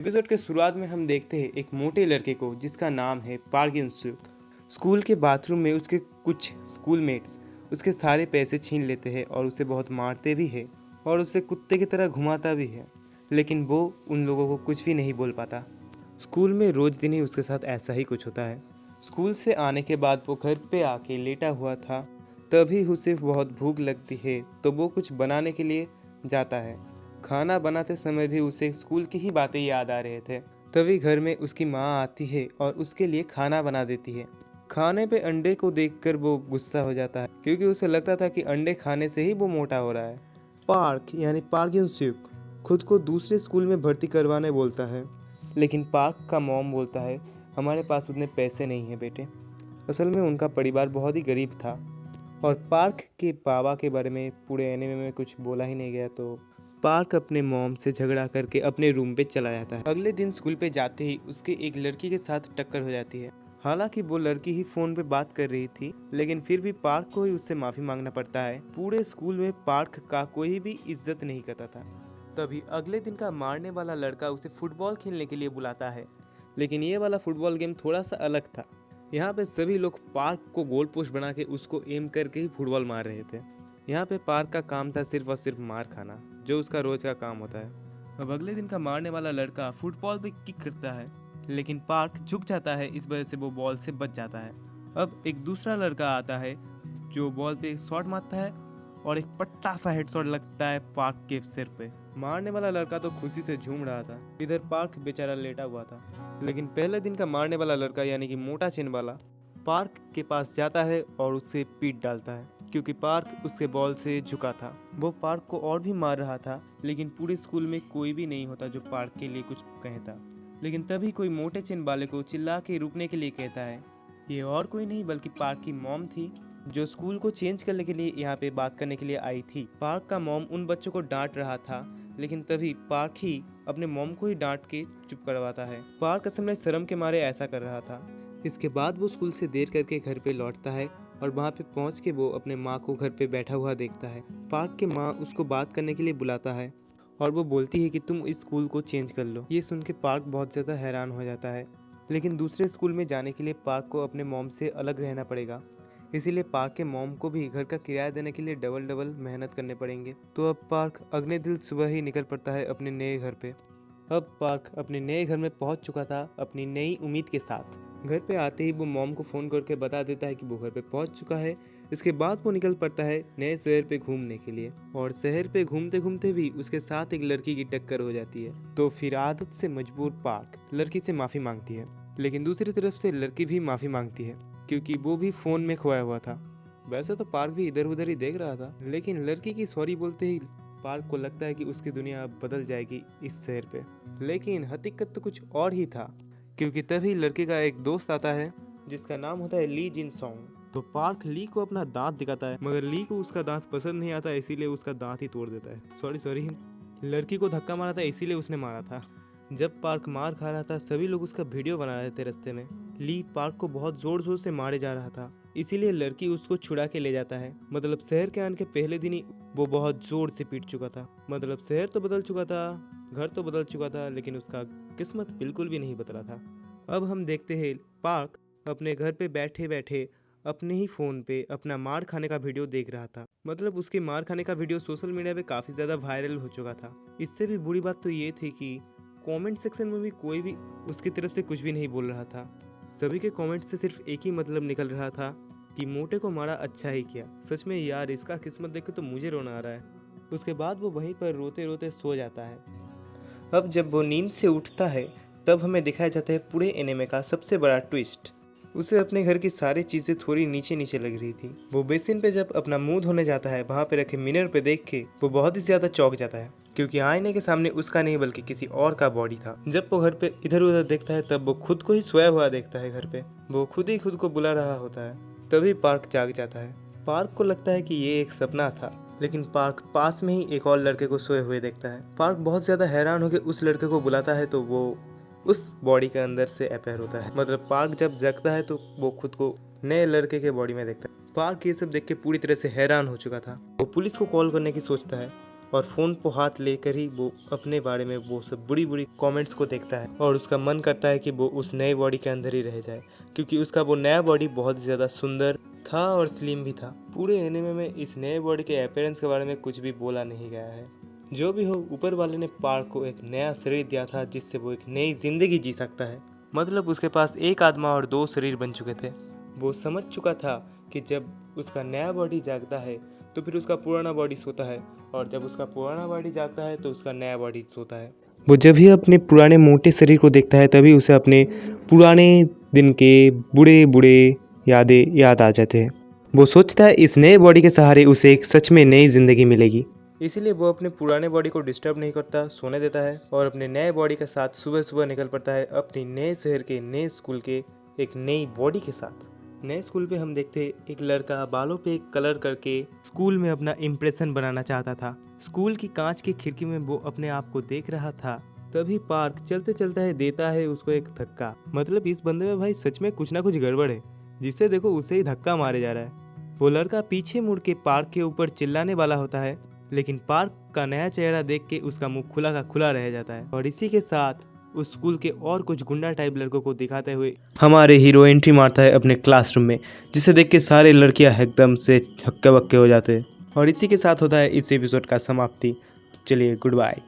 Episode के शुरुआत में हम देखते हैं एक मोटे लड़के को जिसका नाम है पार्क इन सुक। स्कूल के बाथरूम में उसके कुछ स्कूलमेट्स उसके सारे पैसे छीन लेते हैं और उसे बहुत मारते भी हैं और उसे कुत्ते की तरह घुमाता भी है, लेकिन वो उन लोगों को कुछ भी नहीं बोल पाता। स्कूल में रोज दिन ही उसके साथ ऐसा ही कुछ होता है। स्कूल से आने के बाद वो घर पे आके लेटा हुआ था, तभी उसे बहुत भूख लगती है तो वो कुछ बनाने के लिए जाता है। खाना बनाते समय भी उसे स्कूल की ही बातें याद आ रहे थे। तभी घर में उसकी माँ आती है और उसके लिए खाना बना देती है। खाने पे अंडे को देखकर वो गुस्सा हो जाता है क्योंकि उसे लगता था कि अंडे खाने से ही वो मोटा हो रहा है। पार्क यानी पार्क इन स्यूक खुद को दूसरे स्कूल में भर्ती करवाने बोलता है, लेकिन पार्क का मॉम बोलता है हमारे पास उतने पैसे नहीं हैं बेटे। असल में उनका परिवार बहुत ही गरीब था और पार्क के बाबा के बारे में पूरे एनीमे में कुछ बोला ही नहीं गया, तो पार्क अपने मॉम से झगड़ा करके अपने रूम पे चला जाता है। अगले दिन स्कूल पे जाते ही उसके एक लड़की के साथ टक्कर हो जाती है। हालांकि वो लड़की ही फोन पे बात कर रही थी, लेकिन फिर भी पार्क को ही उससे माफी मांगना पड़ता है। पूरे स्कूल में पार्क का कोई भी इज्जत नहीं करता था। तभी अगले दिन का मारने वाला लड़का उसे फुटबॉल खेलने के लिए बुलाता है, लेकिन ये वाला फुटबॉल गेम थोड़ा सा अलग था। यहाँ पे सभी लोग पार्क को गोल पोस्ट बना के उसको एम करके ही फुटबॉल मार रहे थे। यहाँ पे पार्क का काम था सिर्फ और सिर्फ मार खाना, जो उसका रोज का काम होता है। अब अगले दिन का मारने वाला लड़का फुटबॉल पे किक करता है, लेकिन पार्क झुक जाता है, इस वजह से वो बॉल से बच जाता है। अब एक दूसरा लड़का आता है जो बॉल पे शॉट मारता है और एक पट्टा सा हेडशॉट लगता है पार्क के सिर पे। मारने वाला लड़का तो खुशी से झूम रहा था, इधर पार्क बेचारा लेटा हुआ था। लेकिन पहले दिन का मारने वाला लड़का यानी कि मोटा चिन वाला पार्क के पास जाता है और उससे पीट डालता है, क्योंकि पार्क उसके बॉल से झुका था। वो पार्क को और भी मार रहा था, लेकिन पूरे स्कूल में कोई भी नहीं होता जो पार्क के लिए कुछ कहता। लेकिन तभी कोई मोटे चिन वाले को चिल्ला के रुकने के लिए कहता है। ये और कोई नहीं बल्कि पार्क की मॉम थी, जो स्कूल को चेंज करने के लिए यहाँ पे बात करने के लिए आई थी। पार्क का मॉम उन बच्चों को डांट रहा था, लेकिन तभी पार्क ही अपने मॉम को ही डांट के चुप करवाता है। पार्क असल में शर्म के मारे ऐसा कर रहा था। इसके बाद वो स्कूल से देर करके घर पे लौटता है और वहाँ पे पहुँच के वो अपने माँ को घर पे बैठा हुआ देखता है। पार्क के माँ उसको बात करने के लिए बुलाता है और वो बोलती है कि तुम इस स्कूल को चेंज कर लो। ये सुन के पार्क बहुत ज़्यादा हैरान हो जाता है, लेकिन दूसरे स्कूल में जाने के लिए पार्क को अपने मॉम से अलग रहना पड़ेगा। इसीलिए पार्क के मॉम को भी घर का किराया देने के लिए डबल डबल मेहनत करने पड़ेंगे। तो अब पार्क अगले दिन सुबह ही निकल पड़ता है अपने नए घर पे। अब पार्क अपने नए घर में पहुंच चुका था अपनी नई उम्मीद के साथ। घर पे आते ही वो मॉम को फ़ोन करके बता देता है कि वो घर पे पहुंच चुका है। इसके बाद वो निकल पड़ता है नए शहर पे घूमने के लिए, और शहर पे घूमते घूमते भी उसके साथ एक लड़की की टक्कर हो जाती है। तो फिर आदत से मजबूर पार्क लड़की से माफ़ी मांगती है, लेकिन दूसरी तरफ से लड़की भी माफ़ी मांगती है क्योंकि वो भी फ़ोन में खोया हुआ था। वैसे तो पार्क भी इधर उधर ही देख रहा था, लेकिन लड़की की सॉरी बोलते ही पार्क को लगता है कि उसकी दुनिया अब बदल जाएगी इस शहर पे। लेकिन हकीकत तो कुछ और ही था, क्योंकि तभी लड़के का एक दोस्त आता है जिसका नाम होता है ली जिन सॉन्ग। तो पार्क ली को अपना दांत दिखाता है, मगर ली को उसका दांत पसंद नहीं आता, इसीलिए उसका दांत ही तोड़ देता है। सॉरी लड़की को धक्का मारा था इसीलिए उसने मारा था। जब पार्क मार खा रहा था सभी लोग उसका वीडियो बना रहे थे रास्ते में। ली पार्क को बहुत जोर जोर से मारे जा रहा था, इसीलिए लड़की उसको छुड़ा के ले जाता है। मतलब शहर के आने के पहले दिन ही वो बहुत जोर से पीट चुका था। मतलब शहर तो बदल चुका था, घर तो बदल चुका था, लेकिन उसका किस्मत बिल्कुल भी नहीं बदला था। अब हम देखते हैं पार्क अपने घर पे बैठे बैठे अपने ही फ़ोन पे अपना मार खाने का वीडियो देख रहा था। मतलब उसके मार खाने का वीडियो सोशल मीडिया पे काफ़ी ज़्यादा वायरल हो चुका था। इससे भी बुरी बात तो ये थी कि कमेंट सेक्शन में भी कोई भी उसकी तरफ से कुछ भी नहीं बोल रहा था। सभी के कमेंट से सिर्फ एक ही मतलब निकल रहा था कि मोटे को मारा अच्छा ही किया। सच में यार, इसका किस्मत देख के तो मुझे रोना आ रहा है। उसके बाद वो वहीं पर रोते रोते सो जाता है। अब जब वो नींद से उठता है तब हमें दिखाया जाता है पूरे एनीमे का सबसे बड़ा ट्विस्ट। उसे अपने घर की सारी चीज़ें थोड़ी नीचे नीचे लग रही थी। वो बेसिन पे जब अपना मुंह धोने जाता है, वहाँ पे रखे मिरर पे देख के वो बहुत ही ज़्यादा चौंक जाता है, क्योंकि आईने के सामने उसका नहीं बल्कि किसी और का बॉडी था। जब वो घर पे इधर उधर देखता है तब वो खुद को ही सोया हुआ देखता है घर पे। वो खुद ही खुद को बुला रहा होता है। तभी पार्क जाग जाता है। पार्क को लगता है कि ये एक सपना था, लेकिन पार्क पास में ही एक और लड़के को सोए हुए देखता है। पार्क बहुत ज़्यादा हैरान होकर उस लड़के को बुलाता है तो वो उस बॉडी के अंदर से अपीयर होता है। मतलब पार्क जब जगता है तो वो खुद को नए लड़के के बॉडी में देखता है। पार्क ये सब देख के पूरी तरह से हैरान हो चुका था। वो पुलिस को कॉल करने की सोचता है और फ़ोन को हाथ लेकर ही वो अपने बारे में वो सब बुरी बुरी कमेंट्स को देखता है और उसका मन करता है कि वो उस नए बॉडी के अंदर ही रह जाए, क्योंकि उसका वो नया बॉडी बहुत ही ज़्यादा सुंदर था और स्लिम भी था। पूरे एनिमे में इस नए बॉडी के अपीयरेंस के बारे में कुछ भी बोला नहीं गया है। जो भी हो, ऊपर वाले ने पार्क को एक नया शरीर दिया था जिससे वो एक नई जिंदगी जी सकता है। मतलब उसके पास एक आत्मा और 2 शरीर बन चुके थे। वो समझ चुका था कि जब उसका नया बॉडी जागता है तो फिर उसका पुराना बॉडी सोता है, और जब उसका पुराना बॉडी जागता है तो उसका नया बॉडी सोता है। वो जब भी अपने पुराने मोटे शरीर को देखता है तभी उसे अपने पुराने दिन के बुरे बुरे यादें याद आ जाते हैं। वो सोचता है इस नए बॉडी के सहारे उसे एक सच में नई जिंदगी मिलेगी, इसीलिए वो अपने पुराने बॉडी को डिस्टर्ब नहीं करता, सोने देता है और अपने नए बॉडी के साथ सुबह सुबह निकल पड़ता है अपनी नए शहर के नए स्कूल के एक नई बॉडी के साथ। नए स्कूल पे हम देखते एक लड़का बालों पे कलर करके स्कूल में अपना इम्प्रेशन बनाना चाहता था। स्कूल की कांच की खिड़की में वो अपने आप को देख रहा था, तभी पार्क चलते चलता है देता है उसको एक धक्का। मतलब इस बंदे में भाई सच में कुछ ना कुछ गड़बड़ है, जिससे देखो उसे ही धक्का मारे जा रहा है। वो लड़का पीछे मुड़ के पार्क के ऊपर चिल्लाने वाला होता है, लेकिन पार्क का नया चेहरा देख के उसका मुंह खुला का खुला रह जाता है। और इसी के साथ उस स्कूल के और कुछ गुंडा टाइप लड़कों को दिखाते हुए हमारे हीरो एंट्री मारता है अपने क्लासरूम में, जिसे देख के सारे लड़कियां एकदम से हक्के बक्के हो जाते हैं। और इसी के साथ होता है इस एपिसोड का समाप्ति। चलिए गुड बाय।